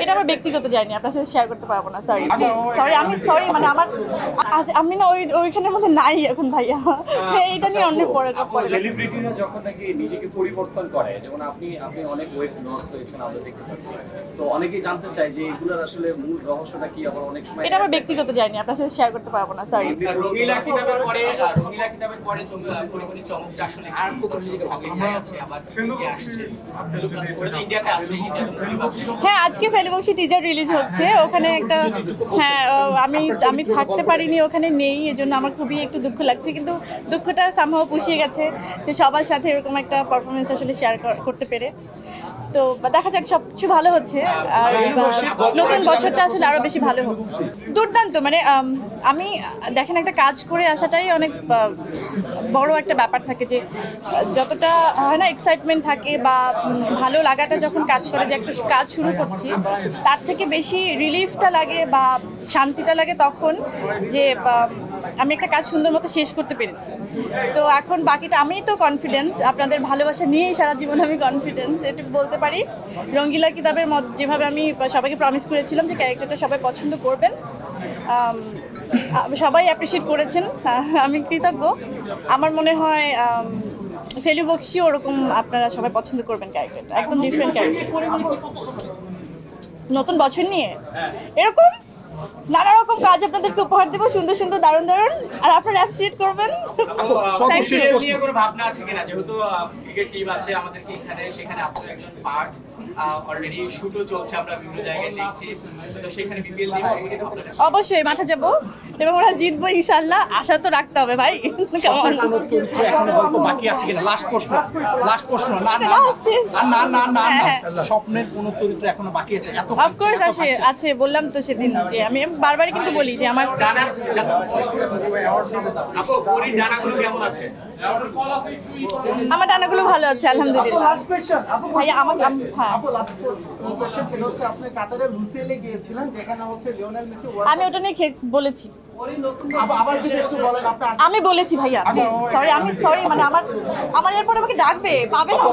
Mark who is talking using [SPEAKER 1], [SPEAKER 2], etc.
[SPEAKER 1] এটা আমার ব্যক্তিগত জার্নি, আপনার সাথে শেয়ার করতে পারবো না। সরি মানে আমার আমি না ওইখানের মধ্যে নাই এখন ভাইয়া। এইটা নিয়ে অন্য পরে
[SPEAKER 2] সেলিব্রিটিরা যখন নাকি নিজেকে পরিবর্তন করে, যেমন আপনি অনেক ওয়েট লস হয়েছেন আমরা দেখতে পাচ্ছি, তো অনেকেই জানতে চায় যে এগুলোর আসলে মূল রহস্যটা কি। আবার অনেক সময়
[SPEAKER 1] এটা আমার ব্যক্তিগত জার্নি, আপনার সাথে শেয়ার করতে পারবো না। সরি।
[SPEAKER 3] রঙিলা কিতাবের পরে পরিমণি চমক আসলে আর প্রথম নিজেকে ভালো আছে আবার ফেলুকে আসছে ইন্ডিয়াতে আছে।
[SPEAKER 1] হ্যাঁ, আজকে ফেলুবক্সি টিজার রিলিজ হচ্ছে, ওখানে একটা হ্যাঁ আমি থাকতে পারিনি, ওখানে নেই, এজন্য আমার খুবই একটু দুঃখ লাগছে, কিন্তু দুঃখটা সামহাও পুষিয়ে গেছে যে সবার সাথে এরকম একটা পারফরমেন্স আসলে শেয়ার করতে পেরে। তো দেখা যাক, সব কিছু ভালো হচ্ছে, আর নতুন বছরটা আসলে আরো বেশি ভালো হোক। দুর্দান্ত, মানে আমি দেখেন একটা কাজ করে আসাটাই অনেক বড় একটা ব্যাপার থাকে, যে যতটা হয় না এক্সাইটমেন্ট থাকে বা ভালো লাগাটা যখন কাজ করে যে একটা কাজ শুরু করছি, তার থেকে বেশি রিলিফটা লাগে বা শান্তিটা লাগে তখন যে আমি একটা কাজ সুন্দর মতো শেষ করতে পেরেছি। তো এখন বাকিটা আমি তো কনফিডেন্ট, আপনাদের ভালোবাসা নিয়েই সারা জীবন আমি কনফিডেন্ট, এটুকু বলতে পারি। রঙ্গিলা কিতাবের মত যেভাবে আমি সবাইকে প্রমিস করেছিলাম যে ক্যারেক্টারটা সবাই পছন্দ করবেন, সবাই অ্যাপ্রিসিয়েট করেছেন, আমি কৃতজ্ঞ। আমার মনে হয় ফেলুবক্সিও ওরকম আপনারা সবাই পছন্দ করবেন ক্যারেক্টারটা, একদম ডিফারেন্ট ক্যারেক্টার। নতুন বছর নিয়ে এরকম নানা রকম কাজ আপনাদেরকে উপহার দেবো, সুন্দর সুন্দর দারুণ দারুণ, আর আপনারা অ্যাপ্রিসিয়েট করবেন।
[SPEAKER 3] ভাবনা আছে কিনা, যেহেতু ক্রিকেট টিম আছে আমাদের এখানে, সেখানে আপনার একজন পার্ট অলরেডি শুটও চলছে, আমরা বিভিন্ন জায়গায় দেখছি, তো সেখানে বিপিএল টিম
[SPEAKER 1] অবশ্যই মাঠে যাব এবং ওরা জিতবো ইনশাআল্লাহ, আশা তো রাখতে হবে ভাই। কেমন
[SPEAKER 4] কোনো চরিত্র এখনো গল্প বাকি আছে কিনা? লাস্ট প্রশ্ন। না, স্বপ্নের কোনো চরিত্র এখনো বাকি আছে? এত
[SPEAKER 1] অফকোর্স আছে, বললাম তো সেদিন যে আমি বারবারই কিন্তু বলি যে আমার ডানাগুলো ভালো আছে আলহামদুলিল্লাহ। ভাইয়া আমার হ্যাঁ, আমি ওটা নিয়ে বলেছি, আমি বলেছি ভাইয়া। সরি মানে আমার এরপর আমাকে ডাকবে, পাবে না।